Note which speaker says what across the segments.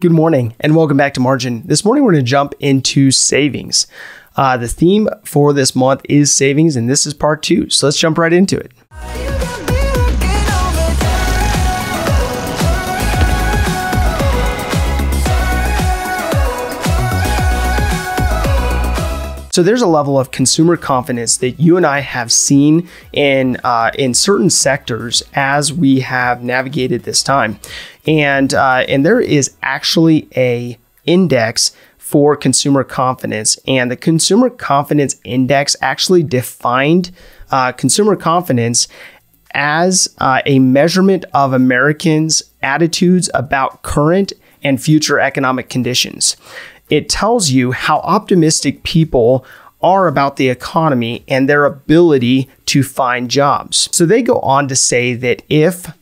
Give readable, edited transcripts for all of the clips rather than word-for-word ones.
Speaker 1: Good morning and welcome back to Margin. This morning we're going to jump into savings. The theme for this month is savings, and this is part 2. So let's jump right into it. So there's a level of consumer confidence that you and I have seen in certain sectors as we have navigated this time, and there is actually a index for consumer confidence, and the Consumer Confidence Index actually defined consumer confidence as a measurement of Americans' attitudes about current and future economic conditions. It tells you how optimistic people are about the economy and their ability to find jobs. So they go on to say that if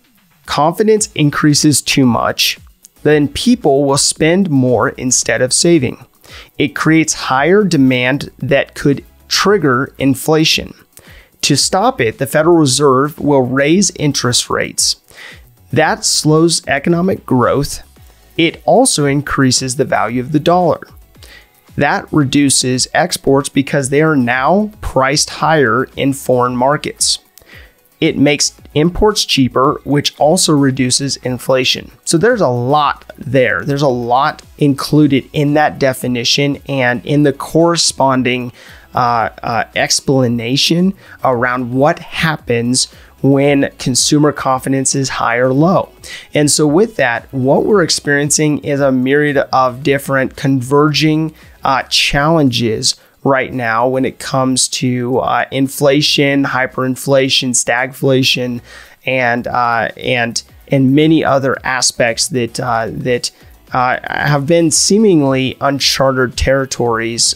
Speaker 1: confidence increases too much, then people will spend more instead of saving. It creates higher demand that could trigger inflation. To stop it, the Federal Reserve will raise interest rates. That slows economic growth. It also increases the value of the dollar. That reduces exports because they are now priced higher in foreign markets. It makes imports cheaper, which also reduces inflation. So there's a lot there. There's a lot included in that definition and in the corresponding explanation around what happens when consumer confidence is high or low. And so with that, what we're experiencing is a myriad of different converging challenges right now when it comes to inflation, hyperinflation, stagflation, and many other aspects that have been seemingly uncharted territories,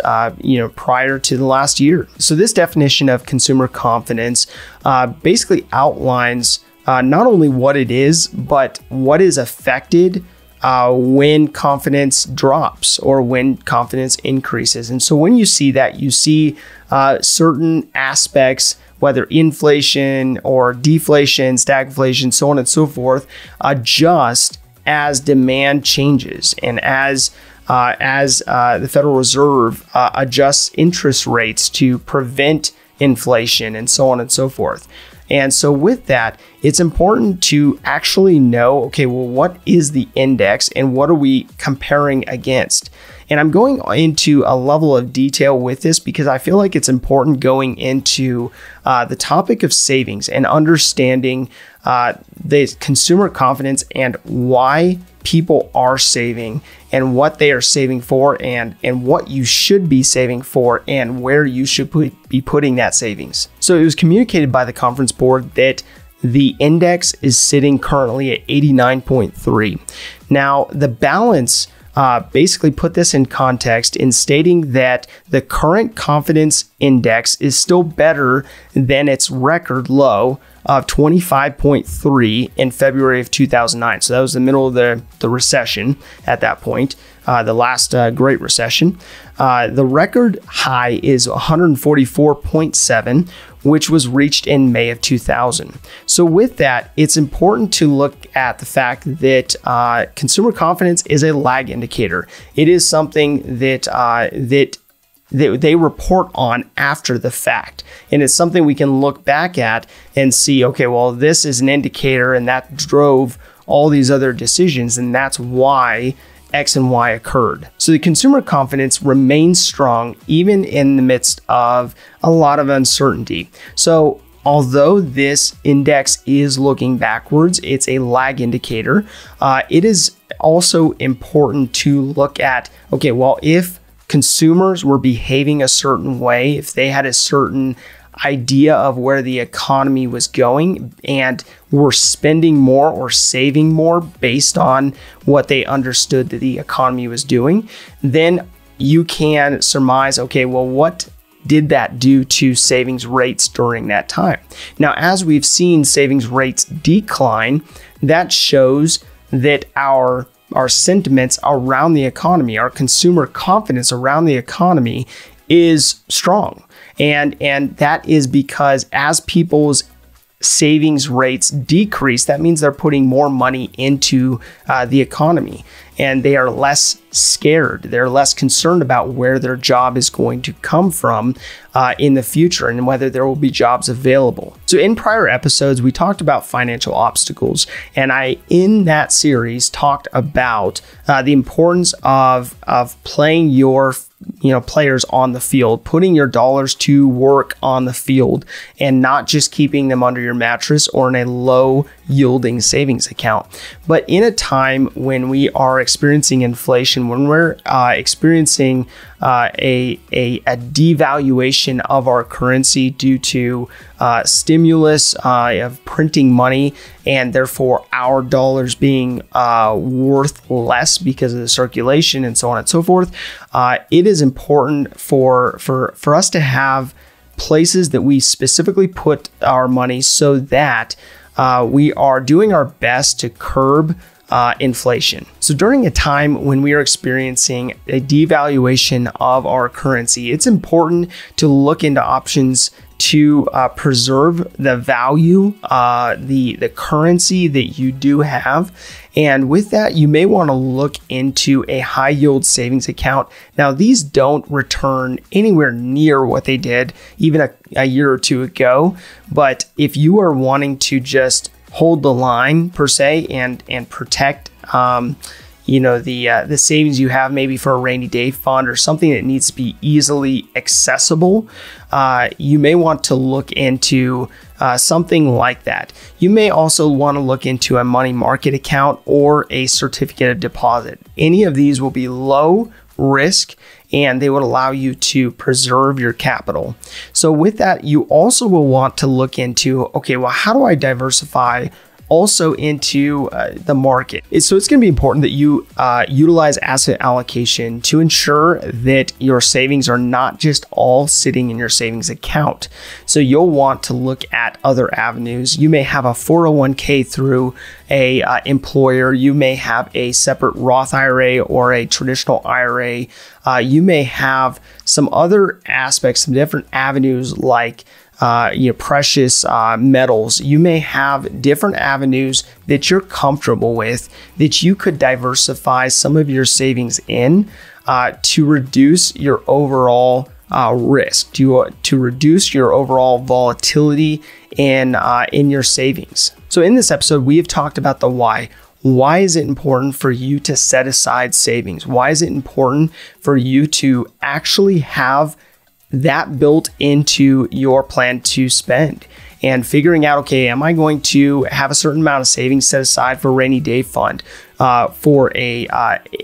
Speaker 1: prior to the last year. So this definition of consumer confidence basically outlines not only what it is, but what is affected when confidence drops or when confidence increases. And so when you see that, you see certain aspects, whether inflation or deflation, stagflation, so on and so forth, adjust as demand changes and as the Federal Reserve adjusts interest rates to prevent inflation and so on and so forth. And so with that, it's important to actually know, okay, well, what is the index and what are we comparing against? And I'm going into a level of detail with this because I feel like it's important going into the topic of savings and understanding the consumer confidence and why people are saving and what they are saving for and what you should be saving for and where you should be putting that savings. So it was communicated by the conference board that the index is sitting currently at 89.3. Now, the balance basically put this in context in stating that the current confidence index is still better than its record low of 25.3 in February of 2009. So that was the middle of the recession at that point, the last Great Recession. The record high is 144.7, which was reached in May of 2000. So with that, it's important to look at the fact that consumer confidence is a lag indicator. It is something that they report on after the fact. And it's something we can look back at and see, okay, well, this is an indicator and that drove all these other decisions, and that's why X and Y occurred. So the consumer confidence remains strong even in the midst of a lot of uncertainty. So although this index is looking backwards, it's a lag indicator. It is also important to look at, okay, well, if consumers were behaving a certain way, if they had a certain idea of where the economy was going and were spending more or saving more based on what they understood that the economy was doing, then you can surmise, okay, well, what did that do to savings rates during that time? Now, as we've seen savings rates decline, that shows that our sentiments around the economy, our consumer confidence around the economy is strong. And that is because as people's savings rates decrease, that means they're putting more money into the economy. and they are less scared. They're less concerned about where their job is going to come from in the future and whether there will be jobs available. So in prior episodes, we talked about financial obstacles, and I, in that series, talked about the importance of playing your players on the field, putting your dollars to work on the field, and not just keeping them under your mattress or in a low yielding savings account. But in a time when we are experiencing inflation, when we're experiencing a devaluation of our currency due to stimulus of printing money, and therefore our dollars being worth less because of the circulation and so on and so forth, it is important for us to have places that we specifically put our money so that we are doing our best to curb inflation. So during a time when we are experiencing a devaluation of our currency, it's important to look into options to preserve the value, the currency that you do have. And with that, you may want to look into a high yield savings account. Now, these don't return anywhere near what they did even a year or two ago. But if you are wanting to just hold the line per se and protect the savings you have, maybe for a rainy day fund or something that needs to be easily accessible, you may want to look into something like that. You may also want to look into a money market account or a certificate of deposit. Any of these will be low risk, and they would allow you to preserve your capital. So with that, you also will want to look into, okay, well, how do I diversify also into the market? So it's going to be important that you utilize asset allocation to ensure that your savings are not just all sitting in your savings account. So you'll want to look at other avenues. You may have a 401k through a employer. You may have a separate Roth IRA or a traditional IRA. You may have some other aspects, some different avenues like precious metals. You may have different avenues that you're comfortable with that you could diversify some of your savings in to reduce your overall risk, to reduce your overall volatility in your savings. So in this episode, we have talked about the why. Why is it important for you to set aside savings? Why is it important for you to actually have that built into your plan to spend? And figuring out, okay, am I going to have a certain amount of savings set aside for a rainy day fund, for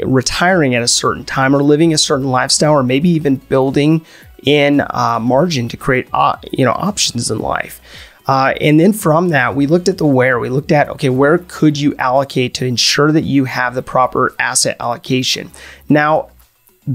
Speaker 1: retiring at a certain time, or living a certain lifestyle, or maybe even building in margin to create options in life. And then from that, we looked at the where. We looked at, okay, where could you allocate to ensure that you have the proper asset allocation? Now,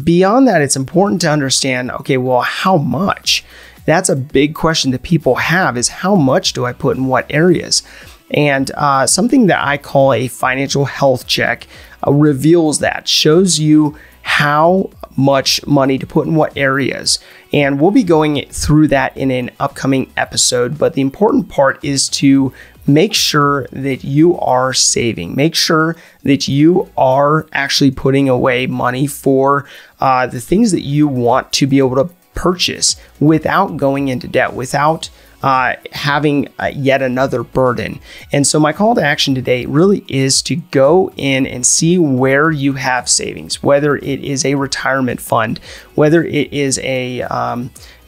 Speaker 1: beyond that, it's important to understand, okay, well, how much? That's a big question that people have, is how much do I put in what areas? And something that I call a financial health check reveals that, shows you how much money to put in what areas. And we'll be going through that in an upcoming episode. But the important part is to make sure that you are saving. Make sure that you are actually putting away money for the things that you want to be able to purchase without going into debt, without having yet another burden. And so my call to action today really is to go in and see where you have savings, whether it is a retirement fund, whether it is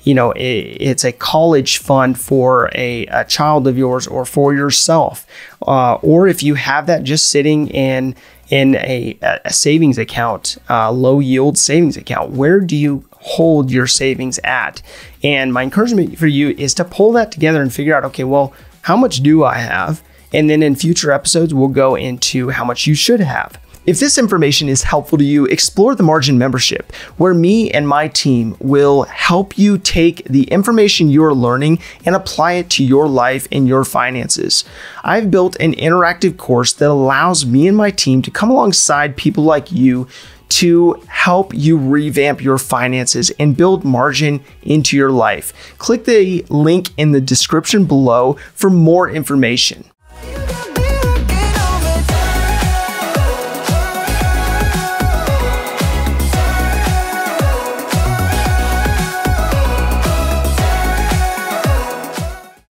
Speaker 1: it's a college fund for a child of yours or for yourself, or if you have that just sitting in a savings account, low yield savings account, where do you hold your savings at? And my encouragement for you is to pull that together and figure out, okay, well, how much do I have? And then in future episodes, we'll go into how much you should have. If this information is helpful to you, explore the Margin membership, where me and my team will help you take the information you're learning and apply it to your life and your finances. I've built an interactive course that allows me and my team to come alongside people like you to help you revamp your finances and build margin into your life. Click the link in the description below for more information.